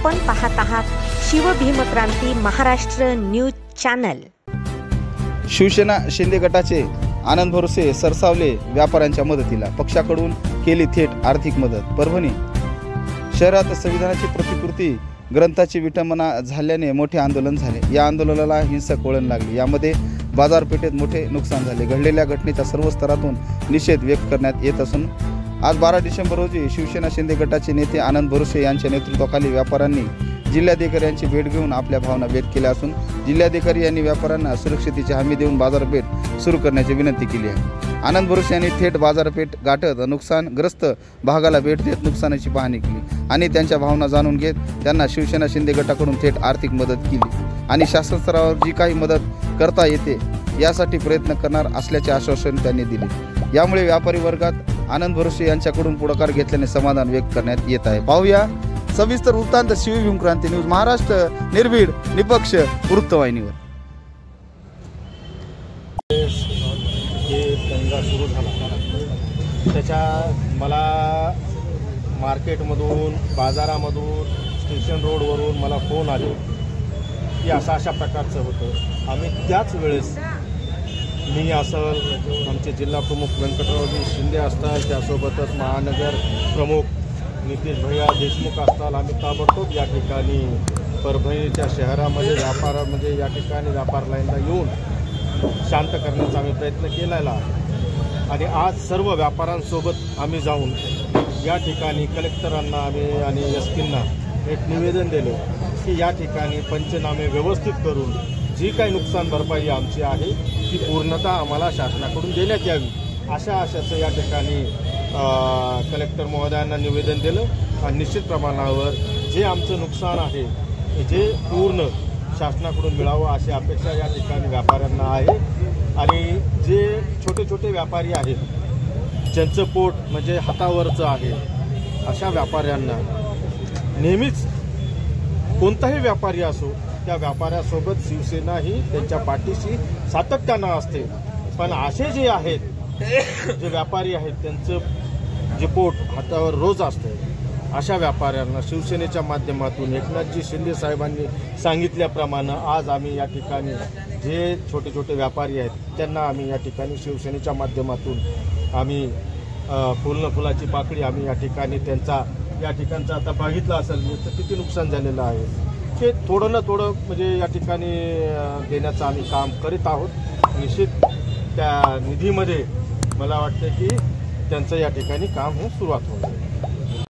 आपण पाहत आहात शिवभीमक्रांती महाराष्ट्र न्यूज चॅनल। शिवसेना शिंदे गटाचे आनंद भरोसे सरसावले व्यापाऱ्यांच्या मदतीला, पक्षाकडून केली थेट आर्थिक मदत। परभणी शहरात संविधानाची प्रतिकृती ग्रंथाची विटंबना झाल्याने मोठे आंदोलन झाले। या आंदोलनाला हिंसक वळण लागले। यामध्ये बाजारपेठेत मोठे नुकसान झाले। घडलेल्या घटनेचा सर्व स्तरातून निषेध व्यक्त करण्यात येत असून आज 12 डिसेंबर रोजी शिवसेना शिंदे गटाचे नेते आनंद भरोसे यांच्या नेतृत्वाखाली व्यापाऱ्यांनी जिल्हाधिकारी यांची भेट घेऊन आपल्या भावना व्यक्त केल्या असून जिल्हाधिकारी यांनी व्यापाऱ्यांना सुरक्षितेची हमी देऊन बाजारपेठ सुरू करण्याची विनंती केली आहे। आनंद भरोसे यांनी थेट बाजारपेठ गाठत नुकसानग्रस्त भागाला भेट देत नुकसानाची पाहणी केली आणि त्यांच्या भावना जाणून घेत त्यांना शिवसेना शिंदे गटाकडून थेट आर्थिक मदत केली आणि शासन स्तरावर जी काही मदत करता येते यासाठी प्रयत्न करणार असल्याचे आश्वासन त्यांनी दिले। यामुळे व्यापारी वर्गात आनंद भरोसे यांच्याकडून पुढाकार घेतल्याने समाधान व्यक्त करण्यात येत आहे। पाहूया सविस्तर वृत्तांत शिवभीमक्रांती न्यूज महाराष्ट्र निर्भीड निपक्ष वृत्तवाहिनीवर। दंगा सुरू झाला त्याच्या मला मार्केटमधून बाजारामधून स्टेशन रोडवरून मला फोन आले की अशा प्रकारचं होतं। आम्ही त्याच वेळेस मी असेल आमचे जिल्हा प्रमुख व्यंकटरावजी शिंदे असतात, त्यासोबतच महानगर प्रमुख नितीश भैया देशमुख असतात, आम्ही ताबडतोब या ठिकाणी परभणीच्या शहरामध्ये व्यापारामध्ये या ठिकाणी व्यापार लाईनला येऊन शांत करण्याचा आम्ही प्रयत्न केलेला आणि आज सर्व व्यापाऱ्यांसोबत आम्ही जाऊन या ठिकाणी कलेक्टरांना आम्ही आणि एसपींना एक निवेदन दिले की या ठिकाणी पंचनामे व्यवस्थित करून जी काही नुकसान भरपाई आमची आहे ती पूर्णतः आम्हाला शासनाकडून देण्यात यावी अशा आशयाचं या ठिकाणी कलेक्टर महोदयांना निवेदन दिलं आणि निश्चित प्रमाणावर जे आमचं नुकसान आहे जे पूर्ण शासनाकडून मिळावं अशी अपेक्षा या ठिकाणी व्यापाऱ्यांना आहे। आणि जे छोटे छोटे व्यापारी आहेत ज्यांचं पोट म्हणजे हातावरचं आहे अशा व्यापाऱ्यांना नेहमीच कोणताही व्यापारी असो त्या व्यापाऱ्यासोबत शिवसेना ही त्यांच्या पाठीशी सातत्यानं असते। पण असे जे आहेत जे व्यापारी आहेत त्यांचं जे पोट हातावर रोज असते अशा व्यापाऱ्यांना शिवसेनेच्या माध्यमातून एकनाथजी शिंदे साहेबांनी सांगितल्याप्रमाणे आज आम्ही या ठिकाणी जे छोटे छोटे व्यापारी आहेत त्यांना आम्ही या ठिकाणी शिवसेनेच्या माध्यमातून आम्ही फुलाची पाकळी आम्ही या ठिकाणी त्यांचा या ठिकाणचा आता बघितलं असेल तर किती नुकसान झालेलं आहे ते थोडं ना थोडं म्हणजे या ठिकाणी देण्याचं आम्ही काम करीत आहोत। निश्चित त्या निधीमध्ये मला वाटतं की त्यांचं या ठिकाणी काम हे सुरुवात होईल।